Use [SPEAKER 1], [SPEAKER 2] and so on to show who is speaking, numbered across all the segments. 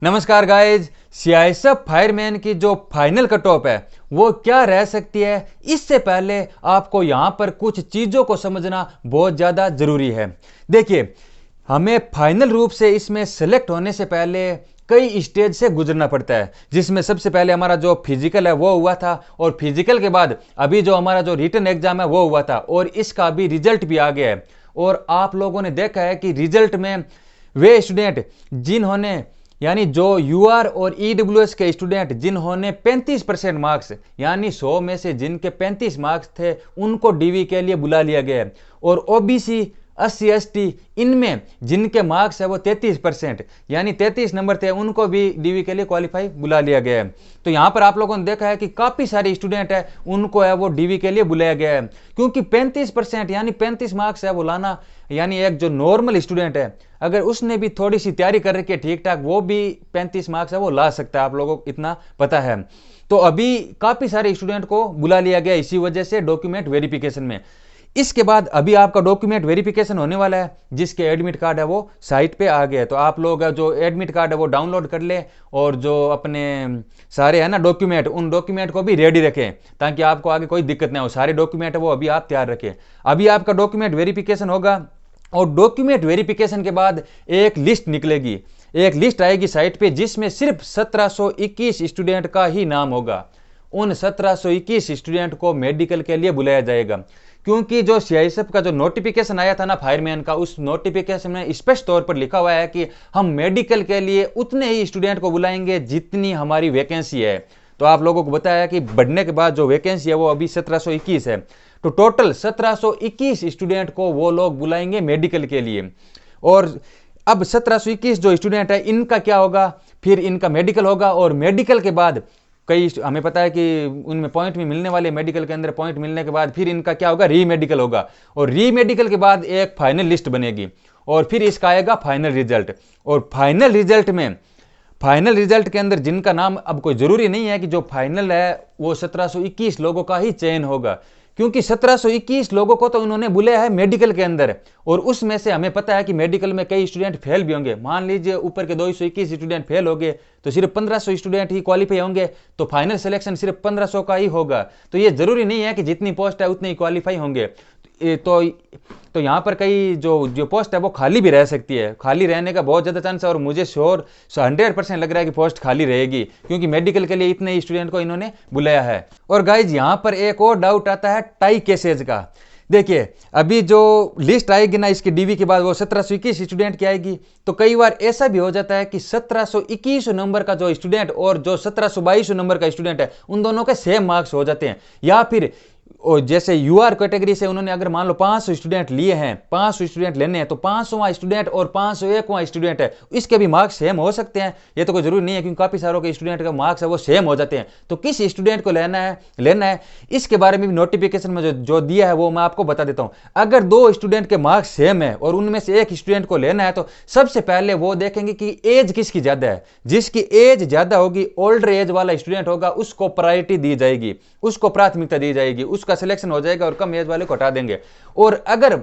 [SPEAKER 1] नमस्कार guys. CISF fireman की जो फाइनल कट ऑफ है वो क्या रह सकती है, इससे पहले आपको यहाँ पर कुछ चीज़ों को समझना बहुत ज़्यादा ज़रूरी है। देखिए, हमें फाइनल रूप से इसमें सेलेक्ट होने से पहले कई स्टेज से गुजरना पड़ता है, जिसमें सबसे पहले हमारा जो फिजिकल है वो हुआ था, और फिजिकल के बाद अभी जो हमारा जो रिटन एग्जाम है वो हुआ था, और इसका अभी रिजल्ट भी आ गया है। और आप लोगों ने देखा है कि रिजल्ट में वे स्टूडेंट जिन्होंने, यानी जो यूआर और ईडब्ल्यूएस के स्टूडेंट जिन्होंने 35% मार्क्स, यानी 100 में से जिनके 35 मार्क्स थे, उनको डीवी के लिए बुला लिया गया है। और ओबीसी, SC ST, इनमें जिनके मार्क्स है वो 33%, यानी 33 नंबर थे, उनको भी डीवी के लिए क्वालिफाई बुला लिया गया है। तो यहाँ पर आप लोगों ने देखा है कि काफ़ी सारे स्टूडेंट है उनको है वो डीवी के लिए बुलाया गया है, क्योंकि 35% यानी 35 मार्क्स है वो लाना, यानी एक जो नॉर्मल स्टूडेंट है अगर उसने भी थोड़ी सी तैयारी कर रखी है ठीक ठाक, वो भी 35 मार्क्स है वो ला सकता है, आप लोगों को इतना पता है। तो अभी काफ़ी सारे स्टूडेंट को बुला लिया गया इसी वजह से डॉक्यूमेंट वेरिफिकेशन में। इसके बाद अभी आपका डॉक्यूमेंट वेरिफिकेशन होने वाला है, जिसके एडमिट कार्ड है वो साइट पे आ गया है। तो आप लोग जो एडमिट कार्ड है वो डाउनलोड कर ले, और जो अपने सारे है ना डॉक्यूमेंट, उन डॉक्यूमेंट को भी रेडी रखें ताकि आपको आगे कोई दिक्कत ना हो। सारे डॉक्यूमेंट है वो अभी आप तैयार रखें। अभी आपका डॉक्यूमेंट वेरिफिकेशन होगा, और डॉक्यूमेंट वेरिफिकेशन के बाद एक लिस्ट निकलेगी, एक लिस्ट आएगी साइट पे, जिसमें सिर्फ 1721 स्टूडेंट का ही नाम होगा। उन 1721 स्टूडेंट को मेडिकल के लिए बुलाया जाएगा, क्योंकि जो सीआईएसएफ का जो नोटिफिकेशन आया था ना फायरमैन का, उस नोटिफिकेशन में स्पष्ट तौर पर लिखा हुआ है कि हम मेडिकल के लिए उतने ही स्टूडेंट को बुलाएंगे जितनी हमारी वैकेंसी है। तो आप लोगों को बताया कि बढ़ने के बाद जो वैकेंसी है वो अभी 1721 है, तो टोटल 1721 स्टूडेंट को वो लोग बुलाएंगे मेडिकल के लिए। और अब 1721 जो स्टूडेंट है इनका क्या होगा, फिर इनका मेडिकल होगा, और मेडिकल के बाद कई हमें पता है कि उनमें पॉइंट भी मिलने वाले, मेडिकल के अंदर पॉइंट मिलने के बाद फिर इनका क्या होगा, री मेडिकल होगा, और री मेडिकल के बाद एक फाइनल लिस्ट बनेगी, और फिर इसका आएगा फाइनल रिजल्ट। और फाइनल रिजल्ट के अंदर जिनका नाम, अब कोई जरूरी नहीं है कि जो फाइनल है वो 1721 लोगों का ही चयन होगा, क्योंकि 1721 लोगों को तो उन्होंने बुलाया है मेडिकल के अंदर, और उसमें से हमें पता है कि मेडिकल में कई स्टूडेंट फेल भी होंगे। मान लीजिए ऊपर के 221 स्टूडेंट फेल हो गए तो सिर्फ 1500 स्टूडेंट ही क्वालिफाई होंगे, तो फाइनल सिलेक्शन सिर्फ 1500 का ही होगा। तो ये जरूरी नहीं है कि जितनी पोस्ट है उतने ही क्वालिफाई होंगे। तो यहाँ पर कई जो पोस्ट है वो खाली भी रह सकती है, खाली रहने का बहुत ज़्यादा चांस है, और मुझे श्योर 100% लग रहा है कि पोस्ट खाली रहेगी, क्योंकि मेडिकल के लिए इतने स्टूडेंट को इन्होंने बुलाया है। और गाइज यहाँ पर एक और डाउट आता है टाई केसेज का। देखिए, अभी जो लिस्ट आएगी ना इसकी डीवी के बाद, वो 1721 स्टूडेंट की आएगी, तो कई बार ऐसा भी हो जाता है कि 1721 नंबर का जो स्टूडेंट और जो 1722 नंबर का स्टूडेंट है, उन दोनों के सेम मार्क्स हो जाते हैं। या फिर और जैसे यूआर कैटेगरी से उन्होंने अगर मान लो 500 स्टूडेंट लिए हैं, 500 स्टूडेंट लेने हैं, तो 500वां स्टूडेंट और 501वां स्टूडेंट है, इसके भी मार्क्स सेम हो सकते हैं। ये तो कोई जरूरी नहीं है, क्योंकि काफी सारों के स्टूडेंट का मार्क्स है वो सेम हो जाते हैं। तो किस स्टूडेंट को लेना है इसके बारे में भी नोटिफिकेशन में जो दिया है वो मैं आपको बता देता हूं। अगर 2 स्टूडेंट के मार्क्स सेम है और उनमें से एक स्टूडेंट को लेना है, तो सबसे पहले वो देखेंगे कि एज किसकी ज्यादा है। जिसकी एज ज्यादा होगी, ओल्डर एज वाला स्टूडेंट होगा, उसको प्रायोरिटी दी जाएगी, उसको प्राथमिकता दी जाएगी, उसका सिलेक्शन हो जाएगा, और कम एज वाले को हटा देंगे। और अगर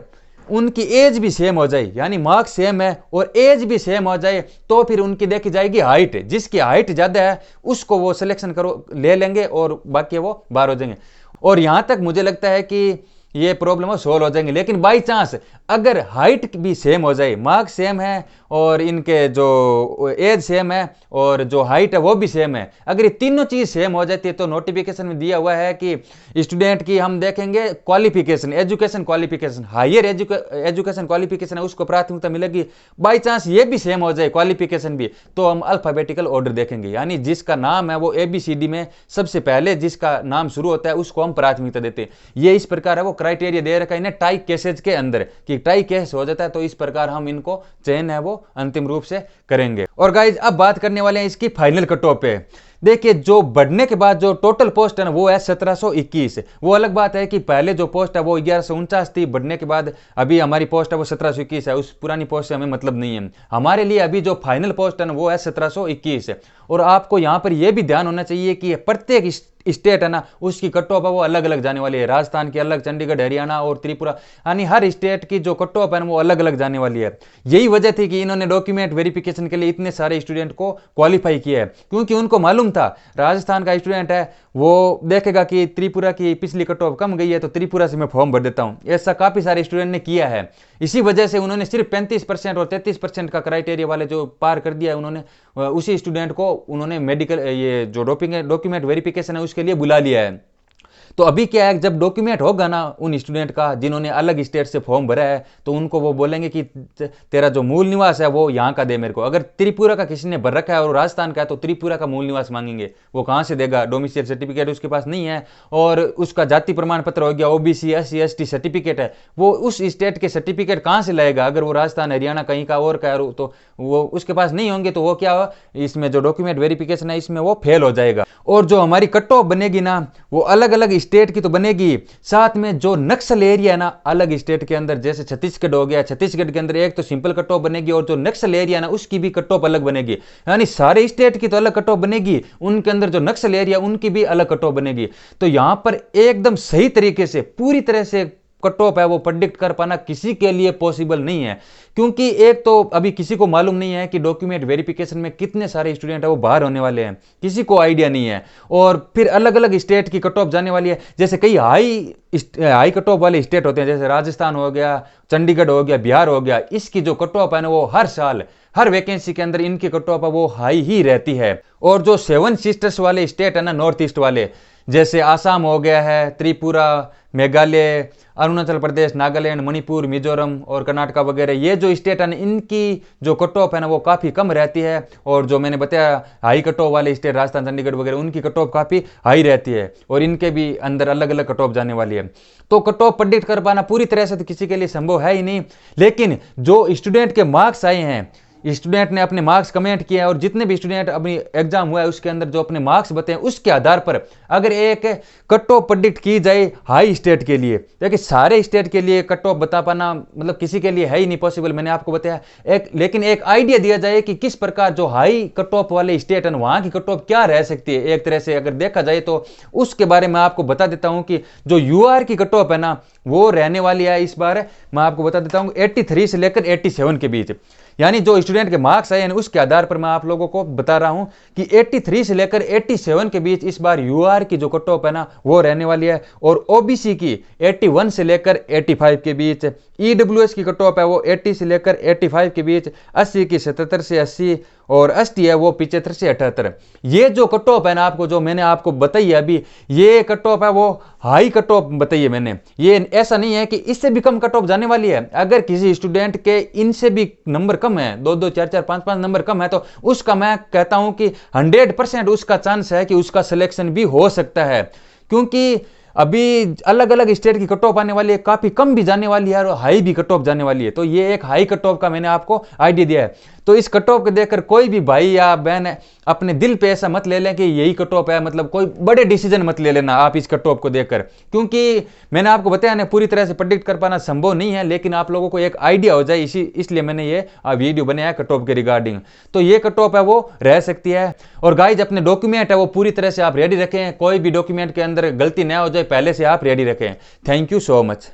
[SPEAKER 1] उनकी एज भी सेम हो जाए, यानी मार्क्स सेम है और एज भी सेम हो जाए, तो फिर उनकी देखी जाएगी हाइट। जिसकी हाइट ज्यादा है उसको वो सिलेक्शन ले लेंगे, और बाकी वो बाहर हो जाएंगे। और यहां तक मुझे लगता है कि ये प्रॉब्लम सोल्व हो जाएंगे। लेकिन बाई चांस अगर हाइट भी सेम हो जाए, मार्क्स सेम है और इनके जो एज सेम है और जो हाइट है वो भी सेम है, अगर ये तीनों चीज सेम हो जाती है, तो नोटिफिकेशन में दिया हुआ है कि स्टूडेंट की हम देखेंगे qualification, education qualification, higher education qualification है उसको प्राथमिकता मिलेगी। बाई चांस ये भी सेम हो जाए क्वालिफिकेशन भी, तो हम अल्फाबेटिकल ऑर्डर देखेंगे, यानी जिसका नाम है वो ABCD में सबसे पहले जिसका नाम शुरू होता है उसको हम प्राथमिकता देते हैं। ये इस प्रकार है वो क्राइटेरिया दे रखा है इन्हें टाई केसेज के अंदर, कि टाई केस हो जाता है तो इस प्रकार हम इनको चयन है वो अंतिम रूप से करेंगे। और गाइज अब बात करने वाले हैं इसकी फाइनल कट ऑफ पे। देखिए, जो बढ़ने के बाद जो टोटल पोस्ट है ना वो है 1721। वो अलग बात है कि पहले जो पोस्ट है वो 1149 थी, बढ़ने के बाद अभी हमारी पोस्ट है वो 1721 है। उस पुरानी पोस्ट से हमें मतलब नहीं है, हमारे लिए अभी जो फाइनल पोस्ट है ना वो है 1721। और आपको यहाँ पर यह भी ध्यान होना चाहिए कि प्रत्येक स्टेट है ना उसकी कट ऑफ है वो अलग अलग जाने वाली है। राजस्थान की अलग, चंडीगढ़, हरियाणा और त्रिपुरा, यानी हर स्टेट की जो कट ऑफ है वो अलग अलग जाने वाली है। यही वजह थी कि इन्होंने डॉक्यूमेंट वेरिफिकेशन के लिए इतने सारे स्टूडेंट को क्वालिफाई किया है, क्योंकि उनको मालूम था राजस्थान का स्टूडेंट है वो देखेगा कि त्रिपुरा की पिछली कट ऑफ कम गई है तो त्रिपुरा से मैं फॉर्म भर देता हूं। ऐसा काफी सारे स्टूडेंट ने किया है। इसी वजह से उन्होंने सिर्फ 35% और 33% का क्राइटेरिया वाले जो पार कर दिया है उन्होंने उसी स्टूडेंट को उन्होंने मेडिकल ये जो डॉक्यूमेंट वेरिफिकेशन है उसके लिए बुला लिया है। तो अभी क्या है, जब डॉक्यूमेंट होगा ना उन स्टूडेंट का जिन्होंने अलग स्टेट से फॉर्म भरा है तो उनको वो बोलेंगे कि तेरा जो मूल निवास है वो यहाँ का दे मेरे को। अगर त्रिपुरा का किसी ने भर रखा है और राजस्थान का है तो त्रिपुरा का मूल निवास मांगेंगे, वो कहाँ से देगा? डोमिसाइल सर्टिफिकेट उसके पास नहीं है, और उसका जाति प्रमाण पत्र हो गया, ओबीसी SC ST सर्टिफिकेट है, वो उस स्टेट के सर्टिफिकेट कहाँ से लाएगा? अगर वो राजस्थान हरियाणा कहीं का और का है तो वो उसके पास नहीं होंगे तो वो क्या हो, इसमें जो डॉक्यूमेंट वेरिफिकेशन है इसमें वो फेल हो जाएगा। और जो हमारी कट ऑफ बनेगी ना वो अलग अलग स्टेट की तो बनेगी, साथ में जो नक्सल एरिया है ना अलग स्टेट के अंदर, जैसे छत्तीसगढ़ हो गया, छत्तीसगढ़ के अंदर एक तो सिंपल कट ऑफ बनेगी और जो नक्सल एरिया ना उसकी भी कट ऑफ अलग बनेगी। यानी सारे स्टेट की तो अलग कट ऑफ बनेगी, उनके अंदर जो नक्सल एरिया उनकी भी अलग कट ऑफ बनेगी। तो यहां पर एकदम सही तरीके से पूरी तरह से कट ऑफ है वो प्रेडिक्ट कर पाना किसी के लिए पॉसिबल नहीं है, क्योंकि एक तो अभी किसी को मालूम नहीं है कि डॉक्यूमेंट वेरिफिकेशन में कितने सारे स्टूडेंट है वो बाहर होने वाले हैं, किसी को आइडिया नहीं है। और फिर अलग अलग स्टेट की कट ऑफ जाने वाली है, जैसे कई हाई कट ऑफ वाले स्टेट होते हैं, जैसे राजस्थान हो गया, चंडीगढ़ हो गया, बिहार हो गया, इसकी जो कट ऑफ है ना वो हर साल हर वैकेंसी के अंदर इनकी कट ऑफ है वो हाई ही रहती है। और जो 7 सिस्टर्स वाले स्टेट है ना नॉर्थ ईस्ट वाले, जैसे आसाम हो गया है, त्रिपुरा, मेघालय, अरुणाचल प्रदेश, नागालैंड, मणिपुर, मिजोरम और कर्नाटका वगैरह, ये जो स्टेट है ना इनकी जो कट ऑफ है ना वो काफ़ी कम रहती है। और जो मैंने बताया हाई कट ऑफ वाले स्टेट राजस्थान, चंडीगढ़ वगैरह, उनकी कट ऑफ काफ़ी हाई रहती है और इनके भी अंदर अलग अलग कट ऑफ जाने वाली है। तो कट ऑफ प्रेडिक्ट कर पाना पूरी तरह से तो किसी के लिए संभव है ही नहीं, लेकिन जो स्टूडेंट के मार्क्स आए हैं, स्टूडेंट ने अपने मार्क्स कमेंट किए हैं और जितने भी स्टूडेंट अपनी एग्जाम हुआ है उसके अंदर जो अपने मार्क्स बताए उसके आधार पर अगर एक कट ऑफ प्रेडिक्ट की जाए हाई स्टेट के लिए, देखिए सारे स्टेट के लिए कट ऑफ बता पाना मतलब किसी के लिए है ही नहीं पॉसिबल, मैंने आपको बताया लेकिन एक आइडिया दिया जाए कि किस प्रकार जो हाई कट ऑफ वाले स्टेट है वहां की कट ऑफ क्या रह सकती है एक तरह से अगर देखा जाए तो उसके बारे में आपको बता देता हूं कि जो यूआर की कट ऑफ है ना वो रहने वाली है इस बार, मैं आपको बता देता हूं 83 से लेकर 87 के बीच। यानी जो स्टूडेंट के मार्क्स आए हैं उसके आधार पर मैं आप लोगों को बता रहा हूं कि 83 से लेकर 87 के बीच इस बार यूआर की जो कट ऑफ है ना वो रहने वाली है। और ओबीसी की 81 से लेकर 85 के बीच, ईडब्ल्यूएस की कट ऑफ है वो 80 से लेकर 85 के बीच, 80 की 77 से 80 और एसटी है वो 75 से 78। ये जो कट ऑफ है ना आपको जो मैंने आपको बताई है अभी, ये कट ऑफ है वो हाई कट ऑफ बताई है मैंने, ये ऐसा नहीं है कि इससे भी कम कट ऑफ जाने वाली है। अगर किसी स्टूडेंट के इनसे भी नंबर कम है, 2-2 4-4 5-5 नंबर कम है तो उसका मैं कहता हूं कि 100% उसका चांस है कि उसका सिलेक्शन भी हो सकता है, क्योंकि अभी अलग अलग स्टेट की कट ऑफ आने वाली है, काफी कम भी जाने वाली है और हाई भी कट ऑफ जाने वाली है। तो ये एक हाई कट ऑफ का मैंने आपको आइडिया दिया है। तो इस कट ऑफ को देखकर कोई भी भाई या बहन अपने दिल पे ऐसा मत ले लें कि यही कट ऑफ है, मतलब कोई बड़े डिसीजन मत ले लेना आप इस कट ऑफ को देखकर, क्योंकि मैंने आपको बताया ना पूरी तरह से प्रेडिक्ट कर पाना संभव नहीं है, लेकिन आप लोगों को एक आइडिया हो जाए इसलिए मैंने ये वीडियो बनाया कट ऑफ के रिगार्डिंग। तो ये कट ऑफ है वो रह सकती है। और गाइज अपने डॉक्यूमेंट है वो पूरी तरह से आप रेडी रखें, कोई भी डॉक्यूमेंट के अंदर गलती ना हो जाए, पहले से आप रेडी रखें। Thank you so much.